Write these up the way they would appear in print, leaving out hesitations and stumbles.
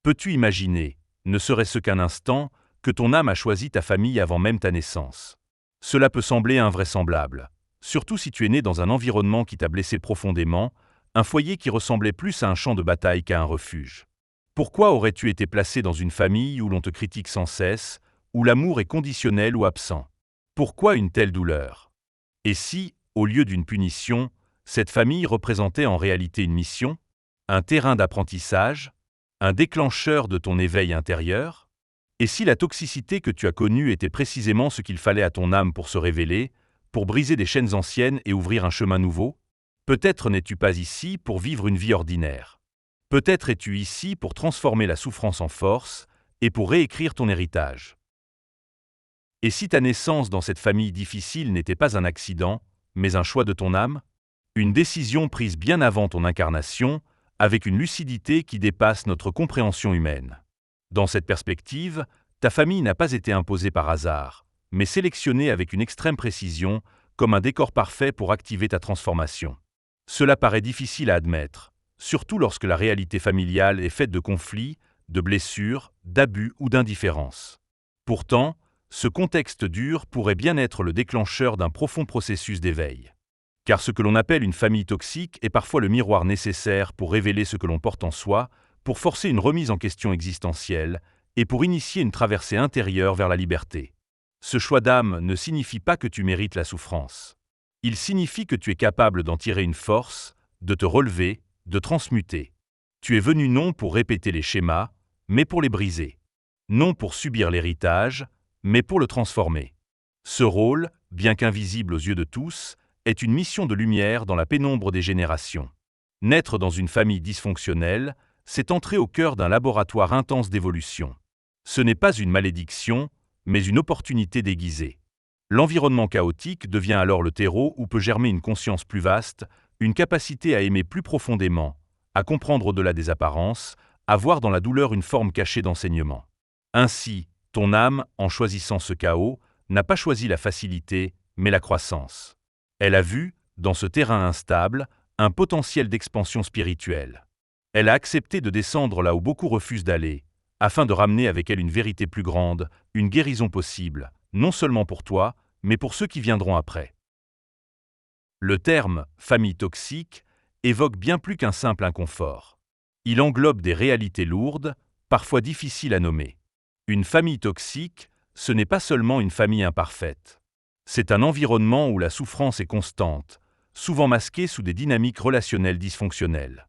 Peux-tu imaginer, ne serait-ce qu'un instant, que ton âme a choisi ta famille avant même ta naissance? Cela peut sembler invraisemblable, surtout si tu es né dans un environnement qui t'a blessé profondément, un foyer qui ressemblait plus à un champ de bataille qu'à un refuge. Pourquoi aurais-tu été placé dans une famille où l'on te critique sans cesse, où l'amour est conditionnel ou absent? Pourquoi une telle douleur? Et si, au lieu d'une punition, cette famille représentait en réalité une mission, un terrain d'apprentissage, un déclencheur de ton éveil intérieur? Et si la toxicité que tu as connue était précisément ce qu'il fallait à ton âme pour se révéler, pour briser des chaînes anciennes et ouvrir un chemin nouveau? Peut-être n'es-tu pas ici pour vivre une vie ordinaire. Peut-être es-tu ici pour transformer la souffrance en force et pour réécrire ton héritage. Et si ta naissance dans cette famille difficile n'était pas un accident, mais un choix de ton âme? Une décision prise bien avant ton incarnation, avec une lucidité qui dépasse notre compréhension humaine. Dans cette perspective, ta famille n'a pas été imposée par hasard, mais sélectionnée avec une extrême précision, comme un décor parfait pour activer ta transformation. Cela paraît difficile à admettre, surtout lorsque la réalité familiale est faite de conflits, de blessures, d'abus ou d'indifférence. Pourtant, ce contexte dur pourrait bien être le déclencheur d'un profond processus d'éveil. Car ce que l'on appelle une famille toxique est parfois le miroir nécessaire pour révéler ce que l'on porte en soi, pour forcer une remise en question existentielle et pour initier une traversée intérieure vers la liberté. Ce choix d'âme ne signifie pas que tu mérites la souffrance. Il signifie que tu es capable d'en tirer une force, de te relever, de transmuter. Tu es venu non pour répéter les schémas, mais pour les briser. Non pour subir l'héritage, mais pour le transformer. Ce rôle, bien qu'invisible aux yeux de tous, est une mission de lumière dans la pénombre des générations. Naître dans une famille dysfonctionnelle, c'est entrer au cœur d'un laboratoire intense d'évolution. Ce n'est pas une malédiction, mais une opportunité déguisée. L'environnement chaotique devient alors le terreau où peut germer une conscience plus vaste, une capacité à aimer plus profondément, à comprendre au-delà des apparences, à voir dans la douleur une forme cachée d'enseignement. Ainsi, ton âme, en choisissant ce chaos, n'a pas choisi la facilité, mais la croissance. Elle a vu, dans ce terrain instable, un potentiel d'expansion spirituelle. Elle a accepté de descendre là où beaucoup refusent d'aller, afin de ramener avec elle une vérité plus grande, une guérison possible, non seulement pour toi, mais pour ceux qui viendront après. Le terme « famille toxique » évoque bien plus qu'un simple inconfort. Il englobe des réalités lourdes, parfois difficiles à nommer. Une famille toxique, ce n'est pas seulement une famille imparfaite. C'est un environnement où la souffrance est constante, souvent masquée sous des dynamiques relationnelles dysfonctionnelles.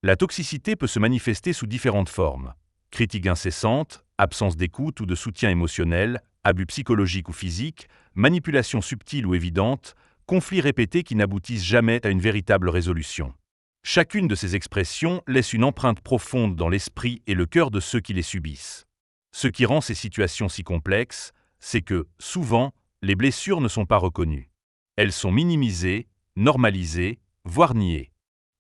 La toxicité peut se manifester sous différentes formes. Critique incessante, absence d'écoute ou de soutien émotionnel, abus psychologiques ou physiques, manipulation subtile ou évidente, conflits répétés qui n'aboutissent jamais à une véritable résolution. Chacune de ces expressions laisse une empreinte profonde dans l'esprit et le cœur de ceux qui les subissent. Ce qui rend ces situations si complexes, c'est que, souvent, les blessures ne sont pas reconnues. Elles sont minimisées, normalisées, voire niées.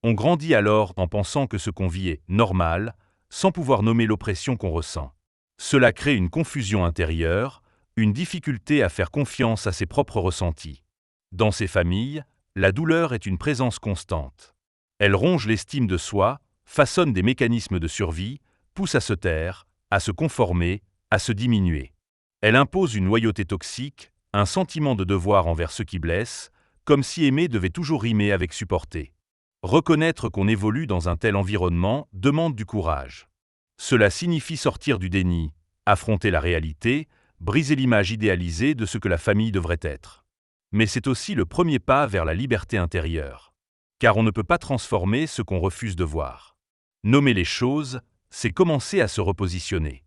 On grandit alors en pensant que ce qu'on vit est normal, sans pouvoir nommer l'oppression qu'on ressent. Cela crée une confusion intérieure, une difficulté à faire confiance à ses propres ressentis. Dans ces familles, la douleur est une présence constante. Elle ronge l'estime de soi, façonne des mécanismes de survie, pousse à se taire, à se conformer, à se diminuer. Elle impose une loyauté toxique, un sentiment de devoir envers ceux qui blessent, comme si aimer devait toujours rimer avec supporter. Reconnaître qu'on évolue dans un tel environnement demande du courage. Cela signifie sortir du déni, affronter la réalité, briser l'image idéalisée de ce que la famille devrait être. Mais c'est aussi le premier pas vers la liberté intérieure. Car on ne peut pas transformer ce qu'on refuse de voir. Nommer les choses, c'est commencer à se repositionner.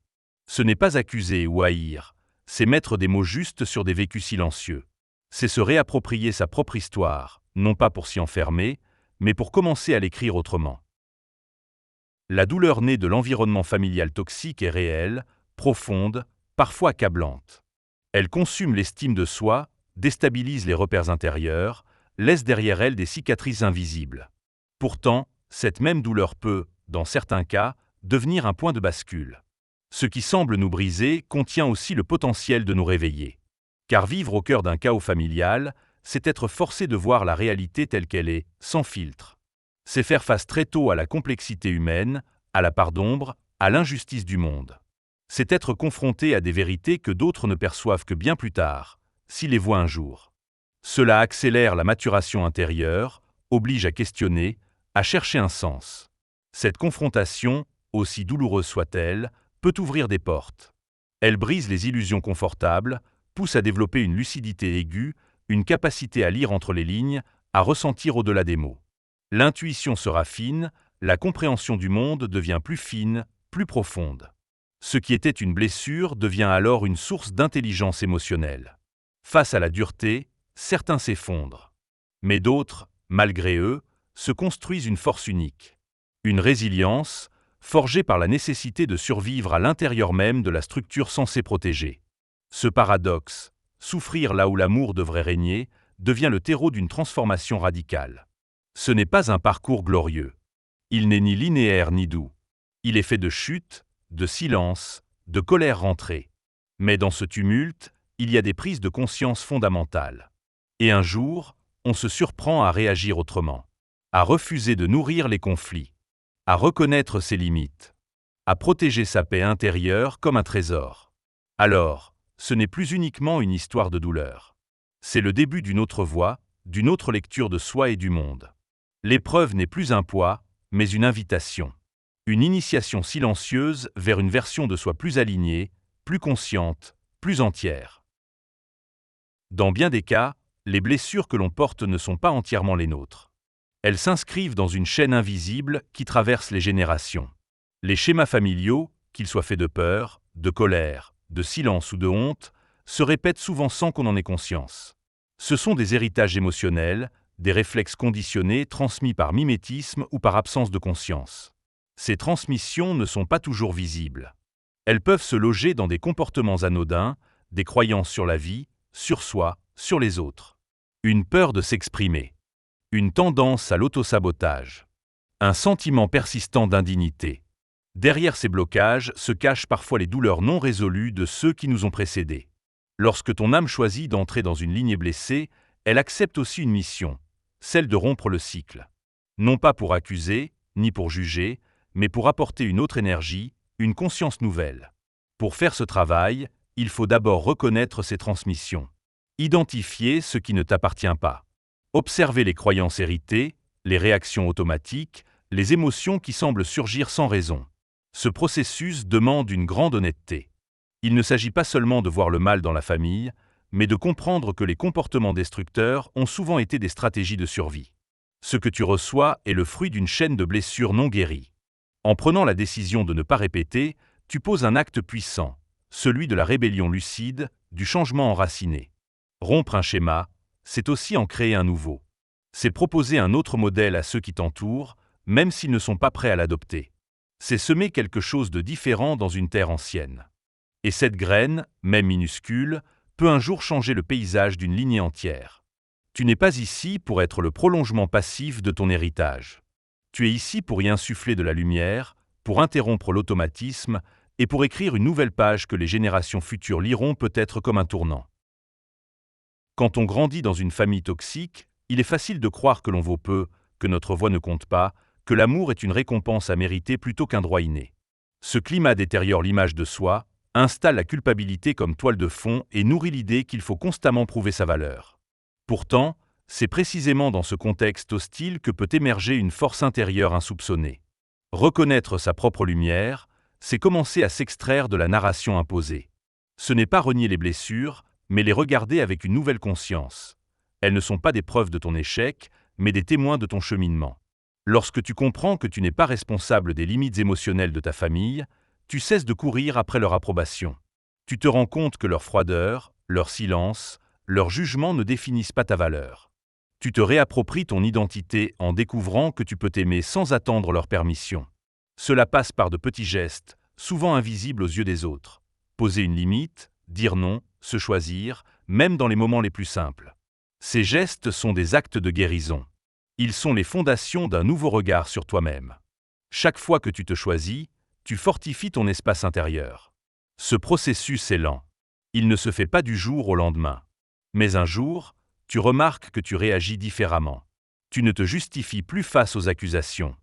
Ce n'est pas accuser ou haïr, c'est mettre des mots justes sur des vécus silencieux. C'est se réapproprier sa propre histoire, non pas pour s'y enfermer, mais pour commencer à l'écrire autrement. La douleur née de l'environnement familial toxique est réelle, profonde, parfois accablante. Elle consume l'estime de soi, déstabilise les repères intérieurs, laisse derrière elle des cicatrices invisibles. Pourtant, cette même douleur peut, dans certains cas, devenir un point de bascule. Ce qui semble nous briser contient aussi le potentiel de nous réveiller. Car vivre au cœur d'un chaos familial, c'est être forcé de voir la réalité telle qu'elle est, sans filtre. C'est faire face très tôt à la complexité humaine, à la part d'ombre, à l'injustice du monde. C'est être confronté à des vérités que d'autres ne perçoivent que bien plus tard, s'ils les voient un jour. Cela accélère la maturation intérieure, oblige à questionner, à chercher un sens. Cette confrontation, aussi douloureuse soit-elle, peut ouvrir des portes. Elle brise les illusions confortables, pousse à développer une lucidité aiguë, une capacité à lire entre les lignes, à ressentir au-delà des mots. L'intuition se raffine, la compréhension du monde devient plus fine, plus profonde. Ce qui était une blessure devient alors une source d'intelligence émotionnelle. Face à la dureté, certains s'effondrent. Mais d'autres, malgré eux, se construisent une force unique. Une résilience, forgée par la nécessité de survivre à l'intérieur même de la structure censée protéger. Ce paradoxe, souffrir là où l'amour devrait régner, devient le terreau d'une transformation radicale. Ce n'est pas un parcours glorieux. Il n'est ni linéaire ni doux. Il est fait de chutes, de silence, de colère rentrée. Mais dans ce tumulte, il y a des prises de conscience fondamentales. Et un jour, on se surprend à réagir autrement, à refuser de nourrir les conflits, à reconnaître ses limites, à protéger sa paix intérieure comme un trésor. Alors, ce n'est plus uniquement une histoire de douleur. C'est le début d'une autre voie, d'une autre lecture de soi et du monde. L'épreuve n'est plus un poids, mais une invitation. Une initiation silencieuse vers une version de soi plus alignée, plus consciente, plus entière. Dans bien des cas, les blessures que l'on porte ne sont pas entièrement les nôtres. Elles s'inscrivent dans une chaîne invisible qui traverse les générations. Les schémas familiaux, qu'ils soient faits de peur, de colère, de silence ou de honte, se répètent souvent sans qu'on en ait conscience. Ce sont des héritages émotionnels, des réflexes conditionnés transmis par mimétisme ou par absence de conscience. Ces transmissions ne sont pas toujours visibles. Elles peuvent se loger dans des comportements anodins, des croyances sur la vie, sur soi, sur les autres. Une peur de s'exprimer. Une tendance à l'autosabotage. Un sentiment persistant d'indignité. Derrière ces blocages se cachent parfois les douleurs non résolues de ceux qui nous ont précédés. Lorsque ton âme choisit d'entrer dans une lignée blessée, elle accepte aussi une mission, celle de rompre le cycle. Non pas pour accuser, ni pour juger, mais pour apporter une autre énergie, une conscience nouvelle. Pour faire ce travail, il faut d'abord reconnaître ces transmissions. Identifier ce qui ne t'appartient pas. Observer les croyances héritées, les réactions automatiques, les émotions qui semblent surgir sans raison. Ce processus demande une grande honnêteté. Il ne s'agit pas seulement de voir le mal dans la famille, mais de comprendre que les comportements destructeurs ont souvent été des stratégies de survie. Ce que tu reçois est le fruit d'une chaîne de blessures non guéries. En prenant la décision de ne pas répéter, tu poses un acte puissant, celui de la rébellion lucide, du changement enraciné. Rompre un schéma, c'est aussi en créer un nouveau. C'est proposer un autre modèle à ceux qui t'entourent, même s'ils ne sont pas prêts à l'adopter. C'est semer quelque chose de différent dans une terre ancienne. Et cette graine, même minuscule, peut un jour changer le paysage d'une lignée entière. Tu n'es pas ici pour être le prolongement passif de ton héritage. Tu es ici pour y insuffler de la lumière, pour interrompre l'automatisme et pour écrire une nouvelle page que les générations futures liront peut-être comme un tournant. Quand on grandit dans une famille toxique, il est facile de croire que l'on vaut peu, que notre voix ne compte pas, que l'amour est une récompense à mériter plutôt qu'un droit inné. Ce climat détériore l'image de soi, installe la culpabilité comme toile de fond et nourrit l'idée qu'il faut constamment prouver sa valeur. Pourtant, c'est précisément dans ce contexte hostile que peut émerger une force intérieure insoupçonnée. Reconnaître sa propre lumière, c'est commencer à s'extraire de la narration imposée. Ce n'est pas renier les blessures, mais les regarder avec une nouvelle conscience. Elles ne sont pas des preuves de ton échec, mais des témoins de ton cheminement. Lorsque tu comprends que tu n'es pas responsable des limites émotionnelles de ta famille, tu cesses de courir après leur approbation. Tu te rends compte que leur froideur, leur silence, leur jugement ne définissent pas ta valeur. Tu te réappropries ton identité en découvrant que tu peux t'aimer sans attendre leur permission. Cela passe par de petits gestes, souvent invisibles aux yeux des autres. Poser une limite, dire non, se choisir, même dans les moments les plus simples. Ces gestes sont des actes de guérison. Ils sont les fondations d'un nouveau regard sur toi-même. Chaque fois que tu te choisis, tu fortifies ton espace intérieur. Ce processus est lent. Il ne se fait pas du jour au lendemain. Mais un jour, tu remarques que tu réagis différemment. Tu ne te justifies plus face aux accusations.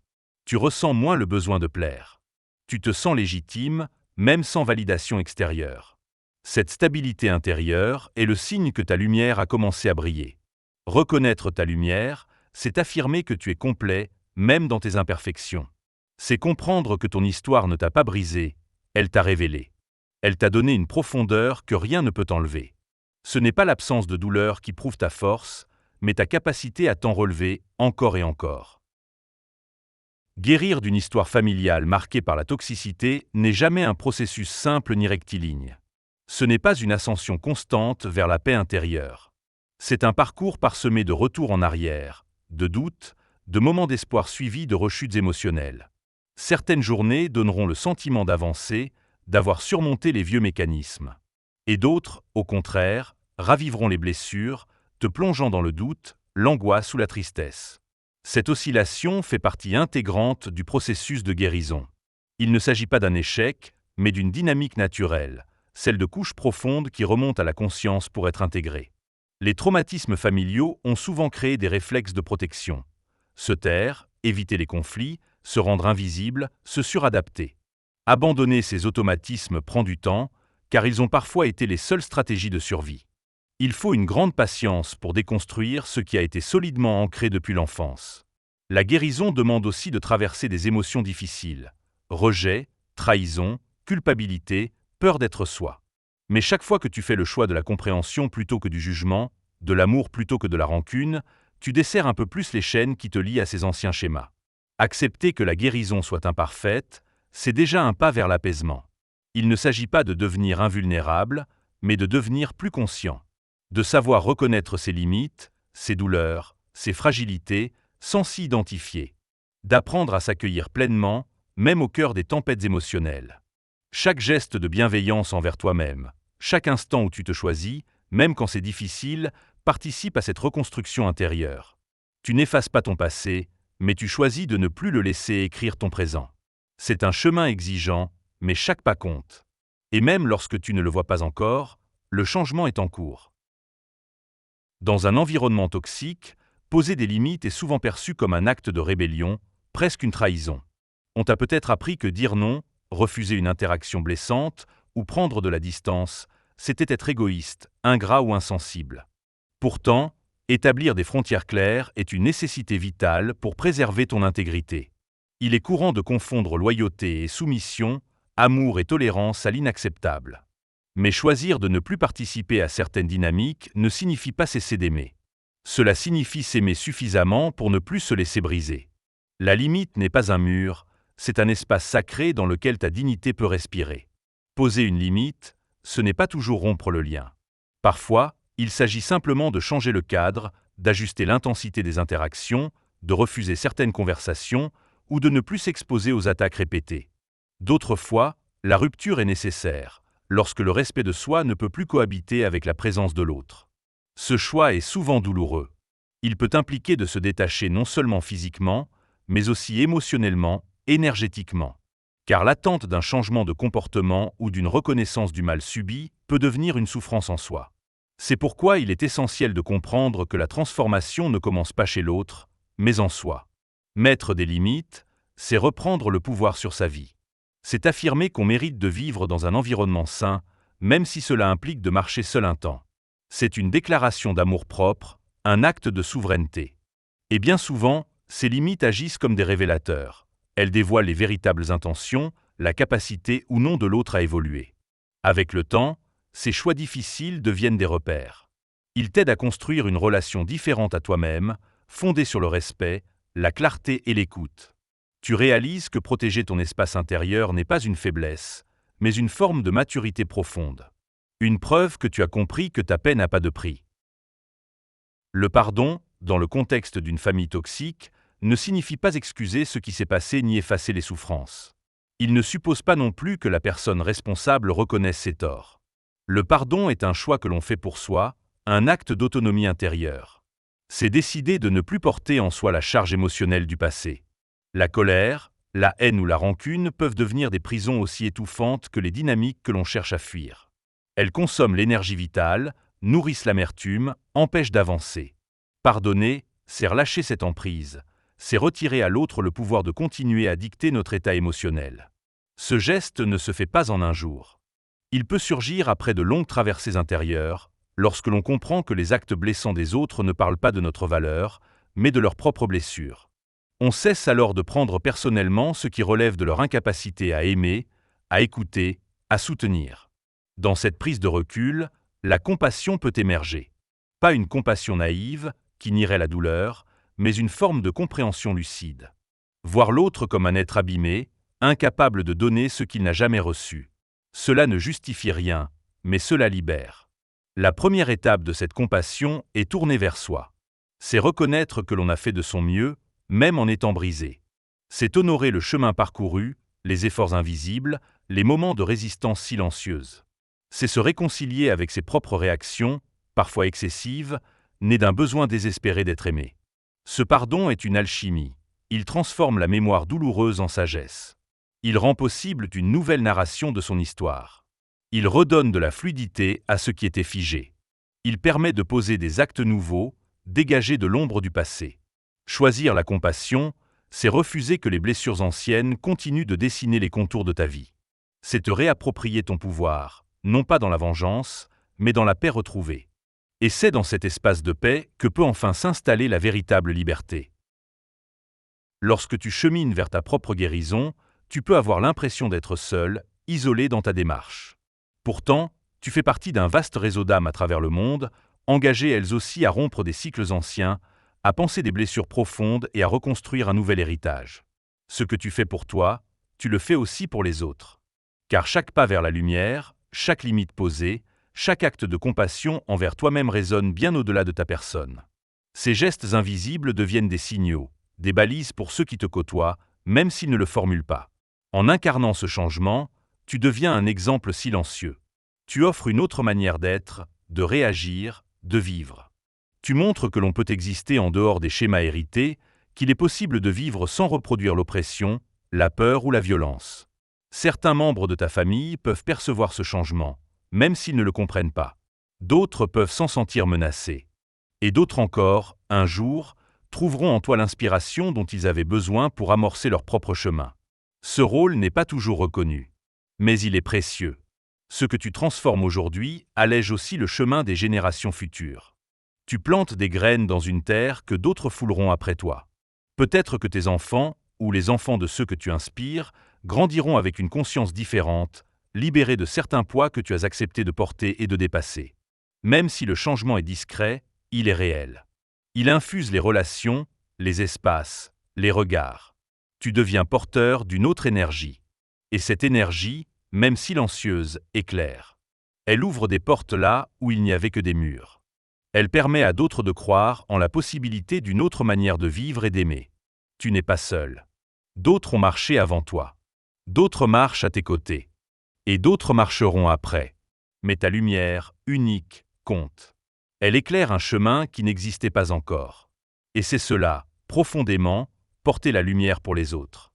Tu ressens moins le besoin de plaire. Tu te sens légitime, même sans validation extérieure. Cette stabilité intérieure est le signe que ta lumière a commencé à briller. Reconnaître ta lumière, c'est affirmer que tu es complet, même dans tes imperfections. C'est comprendre que ton histoire ne t'a pas brisé, elle t'a révélé. Elle t'a donné une profondeur que rien ne peut enlever. Ce n'est pas l'absence de douleur qui prouve ta force, mais ta capacité à t'en relever encore et encore. Guérir d'une histoire familiale marquée par la toxicité n'est jamais un processus simple ni rectiligne. Ce n'est pas une ascension constante vers la paix intérieure. C'est un parcours parsemé de retours en arrière, de doutes, de moments d'espoir suivis de rechutes émotionnelles. Certaines journées donneront le sentiment d'avancer, d'avoir surmonté les vieux mécanismes. Et d'autres, au contraire, raviveront les blessures, te plongeant dans le doute, l'angoisse ou la tristesse. Cette oscillation fait partie intégrante du processus de guérison. Il ne s'agit pas d'un échec, mais d'une dynamique naturelle, celle de couches profondes qui remontent à la conscience pour être intégrées. Les traumatismes familiaux ont souvent créé des réflexes de protection. Se taire, éviter les conflits, se rendre invisible, se suradapter. Abandonner ces automatismes prend du temps, car ils ont parfois été les seules stratégies de survie. Il faut une grande patience pour déconstruire ce qui a été solidement ancré depuis l'enfance. La guérison demande aussi de traverser des émotions difficiles. Rejet, trahison, culpabilité, peur d'être soi. Mais chaque fois que tu fais le choix de la compréhension plutôt que du jugement, de l'amour plutôt que de la rancune, tu desserres un peu plus les chaînes qui te lient à ces anciens schémas. Accepter que la guérison soit imparfaite, c'est déjà un pas vers l'apaisement. Il ne s'agit pas de devenir invulnérable, mais de devenir plus conscient. De savoir reconnaître ses limites, ses douleurs, ses fragilités, sans s'y identifier. D'apprendre à s'accueillir pleinement, même au cœur des tempêtes émotionnelles. Chaque geste de bienveillance envers toi-même, chaque instant où tu te choisis, même quand c'est difficile, participe à cette reconstruction intérieure. Tu n'effaces pas ton passé, mais tu choisis de ne plus le laisser écrire ton présent. C'est un chemin exigeant, mais chaque pas compte. Et même lorsque tu ne le vois pas encore, le changement est en cours. Dans un environnement toxique, poser des limites est souvent perçu comme un acte de rébellion, presque une trahison. On t'a peut-être appris que dire non, refuser une interaction blessante ou prendre de la distance, c'était être égoïste, ingrat ou insensible. Pourtant, établir des frontières claires est une nécessité vitale pour préserver ton intégrité. Il est courant de confondre loyauté et soumission, amour et tolérance à l'inacceptable. Mais choisir de ne plus participer à certaines dynamiques ne signifie pas cesser d'aimer. Cela signifie s'aimer suffisamment pour ne plus se laisser briser. La limite n'est pas un mur, c'est un espace sacré dans lequel ta dignité peut respirer. Poser une limite, ce n'est pas toujours rompre le lien. Parfois, il s'agit simplement de changer le cadre, d'ajuster l'intensité des interactions, de refuser certaines conversations ou de ne plus s'exposer aux attaques répétées. D'autres fois, la rupture est nécessaire, lorsque le respect de soi ne peut plus cohabiter avec la présence de l'autre. Ce choix est souvent douloureux. Il peut impliquer de se détacher non seulement physiquement, mais aussi émotionnellement, énergétiquement. Car l'attente d'un changement de comportement ou d'une reconnaissance du mal subi peut devenir une souffrance en soi. C'est pourquoi il est essentiel de comprendre que la transformation ne commence pas chez l'autre, mais en soi. Mettre des limites, c'est reprendre le pouvoir sur sa vie. C'est affirmer qu'on mérite de vivre dans un environnement sain, même si cela implique de marcher seul un temps. C'est une déclaration d'amour-propre, un acte de souveraineté. Et bien souvent, ces limites agissent comme des révélateurs. Elles dévoilent les véritables intentions, la capacité ou non de l'autre à évoluer. Avec le temps, ces choix difficiles deviennent des repères. Ils t'aident à construire une relation différente à toi-même, fondée sur le respect, la clarté et l'écoute. Tu réalises que protéger ton espace intérieur n'est pas une faiblesse, mais une forme de maturité profonde. Une preuve que tu as compris que ta paix n'a pas de prix. Le pardon, dans le contexte d'une famille toxique, ne signifie pas excuser ce qui s'est passé ni effacer les souffrances. Il ne suppose pas non plus que la personne responsable reconnaisse ses torts. Le pardon est un choix que l'on fait pour soi, un acte d'autonomie intérieure. C'est décider de ne plus porter en soi la charge émotionnelle du passé. La colère, la haine ou la rancune peuvent devenir des prisons aussi étouffantes que les dynamiques que l'on cherche à fuir. Elles consomment l'énergie vitale, nourrissent l'amertume, empêchent d'avancer. Pardonner, c'est relâcher cette emprise, c'est retirer à l'autre le pouvoir de continuer à dicter notre état émotionnel. Ce geste ne se fait pas en un jour. Il peut surgir après de longues traversées intérieures, lorsque l'on comprend que les actes blessants des autres ne parlent pas de notre valeur, mais de leurs propres blessures. On cesse alors de prendre personnellement ce qui relève de leur incapacité à aimer, à écouter, à soutenir. Dans cette prise de recul, la compassion peut émerger. Pas une compassion naïve, qui nierait la douleur, mais une forme de compréhension lucide. Voir l'autre comme un être abîmé, incapable de donner ce qu'il n'a jamais reçu. Cela ne justifie rien, mais cela libère. La première étape de cette compassion est tournée vers soi. C'est reconnaître que l'on a fait de son mieux, même en étant brisé. C'est honorer le chemin parcouru, les efforts invisibles, les moments de résistance silencieuse. C'est se réconcilier avec ses propres réactions, parfois excessives, nées d'un besoin désespéré d'être aimé. Ce pardon est une alchimie. Il transforme la mémoire douloureuse en sagesse. Il rend possible une nouvelle narration de son histoire. Il redonne de la fluidité à ce qui était figé. Il permet de poser des actes nouveaux, dégagés de l'ombre du passé. Choisir la compassion, c'est refuser que les blessures anciennes continuent de dessiner les contours de ta vie. C'est te réapproprier ton pouvoir, non pas dans la vengeance, mais dans la paix retrouvée. Et c'est dans cet espace de paix que peut enfin s'installer la véritable liberté. Lorsque tu chemines vers ta propre guérison, tu peux avoir l'impression d'être seul, isolé dans ta démarche. Pourtant, tu fais partie d'un vaste réseau d'âmes à travers le monde, engagées elles aussi à rompre des cycles anciens, à penser des blessures profondes et à reconstruire un nouvel héritage. Ce que tu fais pour toi, tu le fais aussi pour les autres. Car chaque pas vers la lumière, chaque limite posée, chaque acte de compassion envers toi-même résonne bien au-delà de ta personne. Ces gestes invisibles deviennent des signaux, des balises pour ceux qui te côtoient, même s'ils ne le formulent pas. En incarnant ce changement, tu deviens un exemple silencieux. Tu offres une autre manière d'être, de réagir, de vivre. Tu montres que l'on peut exister en dehors des schémas hérités, qu'il est possible de vivre sans reproduire l'oppression, la peur ou la violence. Certains membres de ta famille peuvent percevoir ce changement, même s'ils ne le comprennent pas. D'autres peuvent s'en sentir menacés. Et d'autres encore, un jour, trouveront en toi l'inspiration dont ils avaient besoin pour amorcer leur propre chemin. Ce rôle n'est pas toujours reconnu, mais il est précieux. Ce que tu transformes aujourd'hui allège aussi le chemin des générations futures. Tu plantes des graines dans une terre que d'autres fouleront après toi. Peut-être que tes enfants, ou les enfants de ceux que tu inspires, grandiront avec une conscience différente, libérés de certains poids que tu as accepté de porter et de dépasser. Même si le changement est discret, il est réel. Il infuse les relations, les espaces, les regards. Tu deviens porteur d'une autre énergie. Et cette énergie, même silencieuse, éclaire. Elle ouvre des portes là où il n'y avait que des murs. Elle permet à d'autres de croire en la possibilité d'une autre manière de vivre et d'aimer. Tu n'es pas seul. D'autres ont marché avant toi. D'autres marchent à tes côtés. Et d'autres marcheront après. Mais ta lumière, unique, compte. Elle éclaire un chemin qui n'existait pas encore. Et c'est cela, profondément, porter la lumière pour les autres.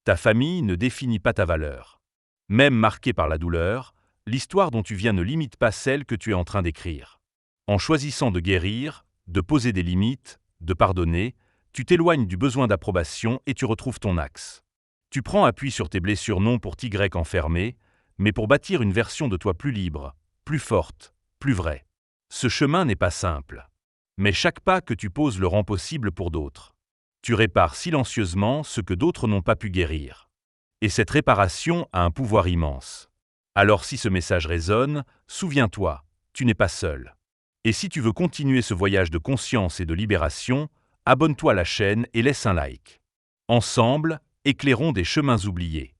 Ta famille ne définit pas ta valeur. Même marquée par la douleur, l'histoire dont tu viens ne limite pas celle que tu es en train d'écrire. En choisissant de guérir, de poser des limites, de pardonner, tu t'éloignes du besoin d'approbation et tu retrouves ton axe. Tu prends appui sur tes blessures non pour t'y enfermer, mais pour bâtir une version de toi plus libre, plus forte, plus vraie. Ce chemin n'est pas simple. Mais chaque pas que tu poses le rend possible pour d'autres. Tu répares silencieusement ce que d'autres n'ont pas pu guérir. Et cette réparation a un pouvoir immense. Alors si ce message résonne, souviens-toi, tu n'es pas seul. Et si tu veux continuer ce voyage de conscience et de libération, abonne-toi à la chaîne et laisse un like. Ensemble, éclairons des chemins oubliés.